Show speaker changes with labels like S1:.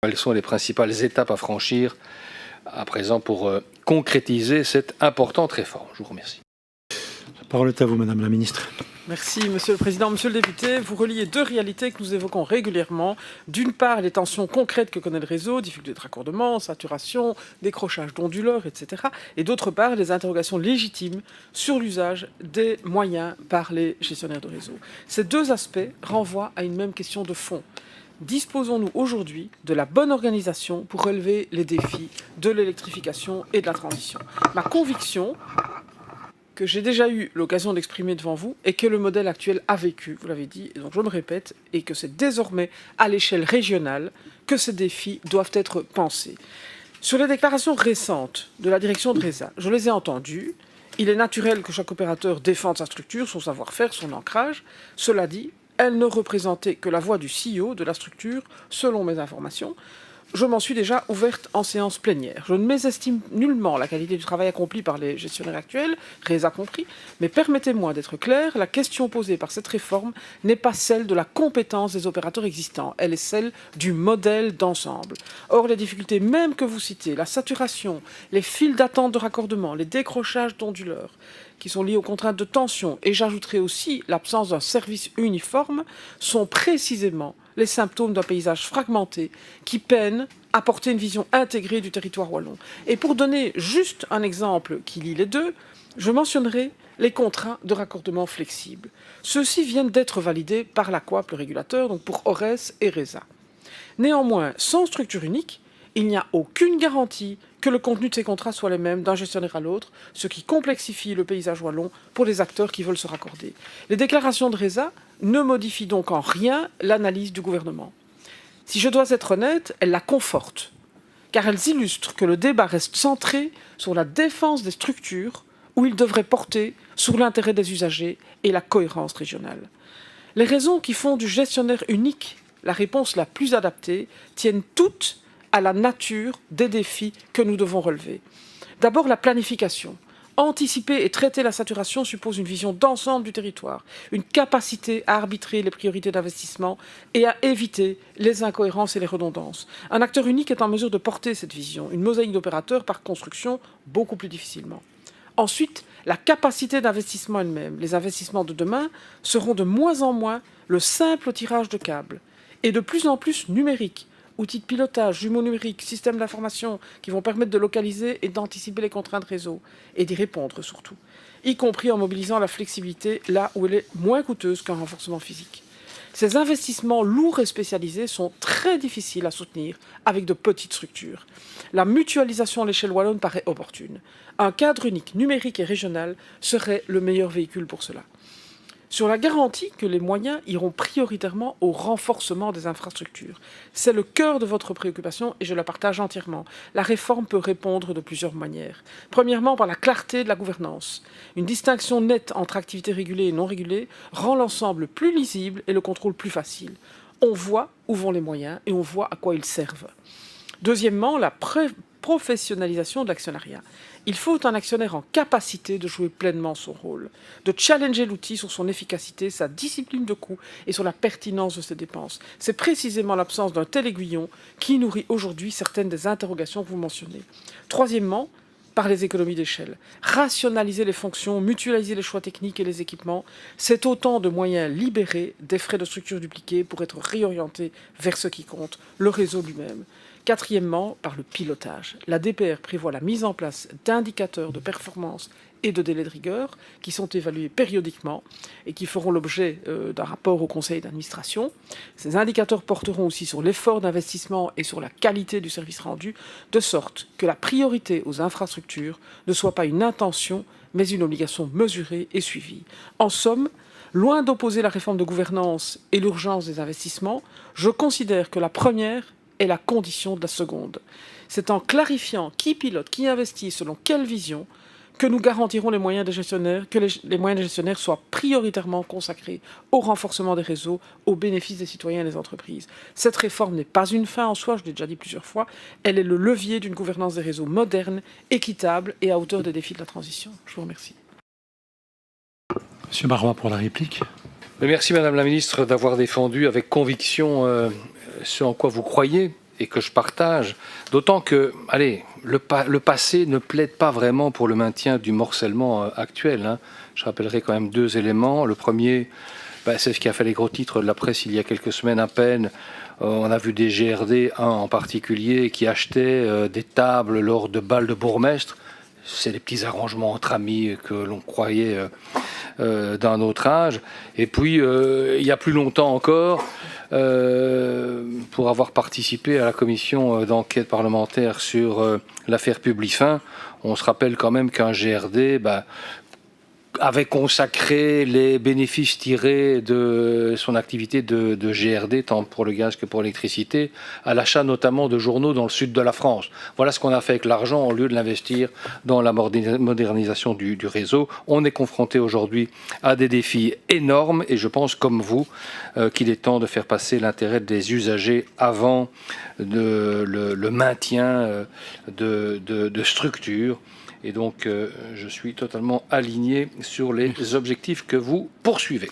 S1: Quelles sont les principales étapes à franchir à présent pour concrétiser cette importante réforme? Je vous remercie.
S2: La parole est à vous, Madame la Ministre.
S3: Merci, Monsieur le Président. Monsieur le député, vous reliez deux réalités que nous évoquons régulièrement. D'une part, les tensions concrètes que connaît le réseau, difficultés de raccordement, saturation, décrochage d'onduleurs, etc. Et d'autre part, les interrogations légitimes sur l'usage des moyens par les gestionnaires de réseau. Ces deux aspects renvoient à une même question de fond. Disposons-nous aujourd'hui de la bonne organisation pour relever les défis de l'électrification et de la transition? Ma conviction, que j'ai déjà eu l'occasion d'exprimer devant vous, est que le modèle actuel a vécu, vous l'avez dit, et donc je me répète, et que c'est désormais à l'échelle régionale que ces défis doivent être pensés. Sur les déclarations récentes de la direction de RESA, je les ai entendues. Il est naturel que chaque opérateur défende sa structure, son savoir-faire, son ancrage. Cela dit, elle ne représentait que la voix du CEO de la structure, selon mes informations. Je m'en suis déjà ouverte en séance plénière. Je ne mésestime nullement la qualité du travail accompli par les gestionnaires actuels, RESA compris, mais permettez-moi d'être clair, la question posée par cette réforme n'est pas celle de la compétence des opérateurs existants, elle est celle du modèle d'ensemble. Or, les difficultés même que vous citez, la saturation, les files d'attente de raccordement, les décrochages d'onduleurs, qui sont liés aux contraintes de tension, et j'ajouterai aussi l'absence d'un service uniforme, sont précisément les symptômes d'un paysage fragmenté qui peine à porter une vision intégrée du territoire wallon. Et pour donner juste un exemple qui lie les deux, je mentionnerai les contrats de raccordement flexibles. Ceux-ci viennent d'être validés par l'AQUAP, le régulateur, donc pour ORES et RESA. Néanmoins, sans structure unique, il n'y a aucune garantie que le contenu de ces contrats soit les mêmes d'un gestionnaire à l'autre, ce qui complexifie le paysage wallon pour les acteurs qui veulent se raccorder. Les déclarations de RESA ne modifient donc en rien l'analyse du gouvernement. Si je dois être honnête, elles la confortent, car elles illustrent que le débat reste centré sur la défense des structures où il devrait porter sur l'intérêt des usagers et la cohérence régionale. Les raisons qui font du gestionnaire unique la réponse la plus adaptée tiennent toutes à la nature des défis que nous devons relever. D'abord, la planification. Anticiper et traiter la saturation suppose une vision d'ensemble du territoire, une capacité à arbitrer les priorités d'investissement et à éviter les incohérences et les redondances. Un acteur unique est en mesure de porter cette vision, une mosaïque d'opérateurs par construction beaucoup plus difficilement. Ensuite, la capacité d'investissement elle-même. Les investissements de demain seront de moins en moins le simple tirage de câbles et de plus en plus numériques. Outils de pilotage, jumeaux numériques, systèmes d'information qui vont permettre de localiser et d'anticiper les contraintes réseau et d'y répondre surtout, y compris en mobilisant la flexibilité là où elle est moins coûteuse qu'un renforcement physique. Ces investissements lourds et spécialisés sont très difficiles à soutenir avec de petites structures. La mutualisation à l'échelle wallonne paraît opportune. Un cadre unique, numérique et régional serait le meilleur véhicule pour cela. Sur la garantie que les moyens iront prioritairement au renforcement des infrastructures. C'est le cœur de votre préoccupation et je la partage entièrement. La réforme peut répondre de plusieurs manières. Premièrement, par la clarté de la gouvernance. Une distinction nette entre activités régulées et non régulées rend l'ensemble plus lisible et le contrôle plus facile. On voit où vont les moyens et on voit à quoi ils servent. Deuxièmement, la professionnalisation de l'actionnariat. Il faut un actionnaire en capacité de jouer pleinement son rôle, de challenger l'outil sur son efficacité, sa discipline de coût et sur la pertinence de ses dépenses. C'est précisément l'absence d'un tel aiguillon qui nourrit aujourd'hui certaines des interrogations que vous mentionnez. Troisièmement, par les économies d'échelle. Rationaliser les fonctions, mutualiser les choix techniques et les équipements, c'est autant de moyens libérés des frais de structure dupliqués pour être réorientés vers ce qui compte, le réseau lui-même. Quatrièmement, par le pilotage. La DPR prévoit la mise en place d'indicateurs de performance et de délai de rigueur qui sont évalués périodiquement et qui feront l'objet d'un rapport au conseil d'administration. Ces indicateurs porteront aussi sur l'effort d'investissement et sur la qualité du service rendu, de sorte que la priorité aux infrastructures ne soit pas une intention, mais une obligation mesurée et suivie. En somme, loin d'opposer la réforme de gouvernance et l'urgence des investissements, je considère que la première est la condition de la seconde. C'est en clarifiant qui pilote, qui investit, selon quelle vision, que nous garantirons les moyens des gestionnaires, que les moyens des gestionnaires soient prioritairement consacrés au renforcement des réseaux, au bénéfice des citoyens et des entreprises. Cette réforme n'est pas une fin en soi, je l'ai déjà dit plusieurs fois, elle est le levier d'une gouvernance des réseaux moderne, équitable et à hauteur des défis de la transition. Je vous remercie.
S2: Monsieur Marois pour la réplique.
S1: Merci Madame la Ministre d'avoir défendu avec conviction ce en quoi vous croyez et que je partage, d'autant que, allez, le passé ne plaide pas vraiment pour le maintien du morcellement actuel, hein. Je rappellerai quand même 2 éléments. Le premier, c'est ce qui a fait les gros titres de la presse il y a quelques semaines à peine. On a vu des GRD, un en particulier, qui achetaient des tables lors de bals de bourgmestre. C'est des petits arrangements entre amis que l'on croyait d'un autre âge. Et puis, il y a plus longtemps encore, pour avoir participé à la commission d'enquête parlementaire sur l'affaire Publifin, on se rappelle quand même qu'un GRD avait consacré les bénéfices tirés de son activité de GRD, tant pour le gaz que pour l'électricité, à l'achat notamment de journaux dans le sud de la France. Voilà ce qu'on a fait avec l'argent au lieu de l'investir dans la modernisation du réseau. On est confronté aujourd'hui à des défis énormes et je pense, comme vous, qu'il est temps de faire passer l'intérêt des usagers avant le maintien de structures. Et donc, je suis totalement aligné sur les objectifs que vous poursuivez.